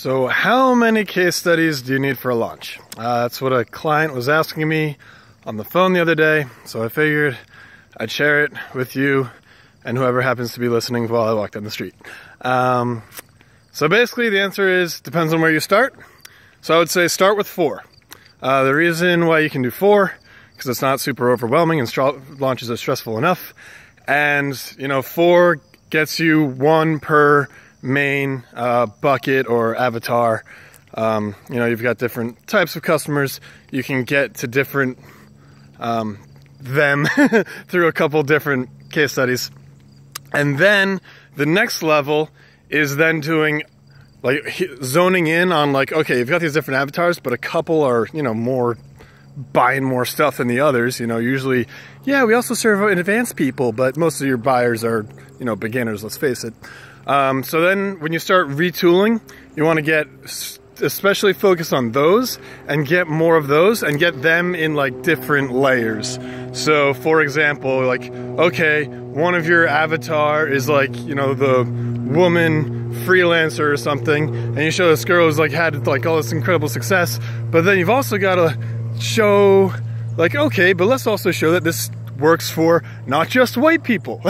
So how many case studies do you need for a launch? That's what a client was asking me on the phone the other day, so I figured I'd share it with you and whoever happens to be listening while I walk down the street. So basically the answer is, depends on where you start. So I would say start with 4. The reason why you can do 4, because it's not super overwhelming and launches are stressful enough. And, 4 gets you 1 per main bucket or avatar. You've got different types of customers. You can get to different them through a couple different case studies. And then the next level is then doing zoning in on okay, you've got these different avatars, but a couple are, more buying more stuff than the others. Usually, yeah, we also serve advanced people, but most of your buyers are, beginners, let's face it. So then when you start retooling, you want to get especially focus on those and get more of those and get them in different layers. So for example, okay, one of your avatar is the woman freelancer or something, and you show this girl who's had all this incredible success, but then you've also got to show okay, but let's also show that this works for not just white people,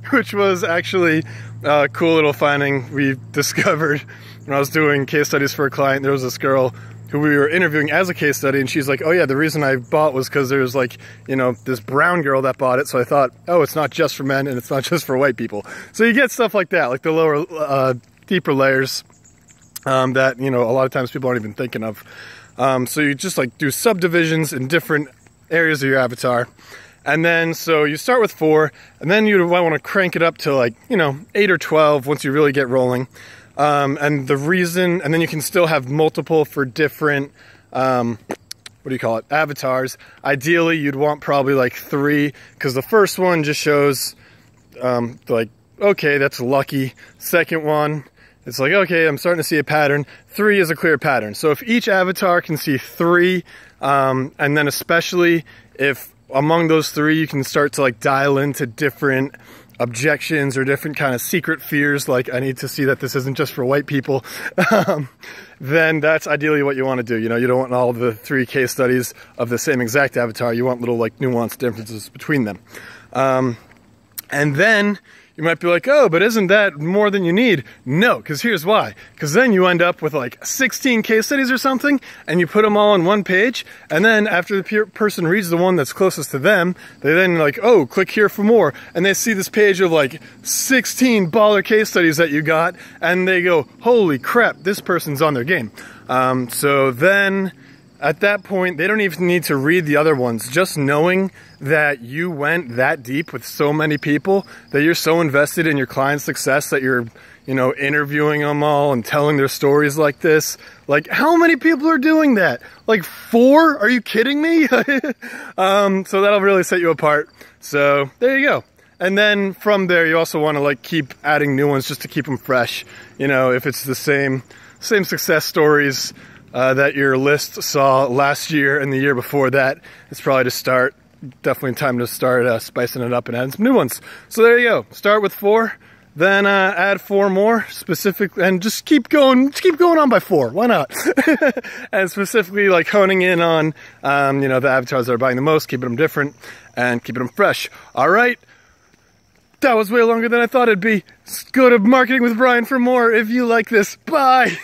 which was actually a cool little finding we discovered when I was doing case studies for a client. There was this girl who we were interviewing as a case study, and she's like, oh yeah, the reason I bought was because there's this brown girl that bought it, so I thought, oh, it's not just for men and it's not just for white people. So you get stuff like that, the lower, deeper layers that, a lot of times people aren't even thinking of. So you just do subdivisions in different areas of your avatar. And then, so you start with 4, and then you might want to crank it up to 8 or 12 once you really get rolling. And the reason, and then you can still have multiple for different, avatars. Ideally, you'd want probably 3, because the first one just shows, okay, that's lucky. Second one, it's okay, I'm starting to see a pattern. 3 is a clear pattern. So if each avatar can see 3, and then especially if among those 3 you can start to dial into different objections or different kind of secret fears, I need to see that this isn't just for white people, then that's ideally what you want to do. You don't want all the 3 case studies of the same exact avatar. You want little nuanced differences between them. And then you might be oh, but isn't that more than you need? No, because here's why. Because then you end up with 16 case studies or something, and you put them all on one page, and then after the person reads the one that's closest to them, they then oh, click here for more, and they see this page of 16 baller case studies that you got, and they go, holy crap, this person's on their game. So then at that point, they don't even need to read the other ones. Just knowing that you went that deep with so many people, that you're so invested in your client's success that you're, interviewing them all and telling their stories like this. How many people are doing that? 4? Are you kidding me? So that'll really set you apart. So there you go. And then from there, you also want to keep adding new ones just to keep them fresh. If it's the same success stories that your list saw last year and the year before that, it's probably definitely time to start spicing it up and adding some new ones. So there you go. Start with 4, then add 4 more specific, and just keep going on by 4. Why not? And specifically honing in on the avatars that are buying the most, keeping them different and keeping them fresh. All right. That was way longer than I thought it'd be. Go to Marketing with Brian for more if you like this. Bye.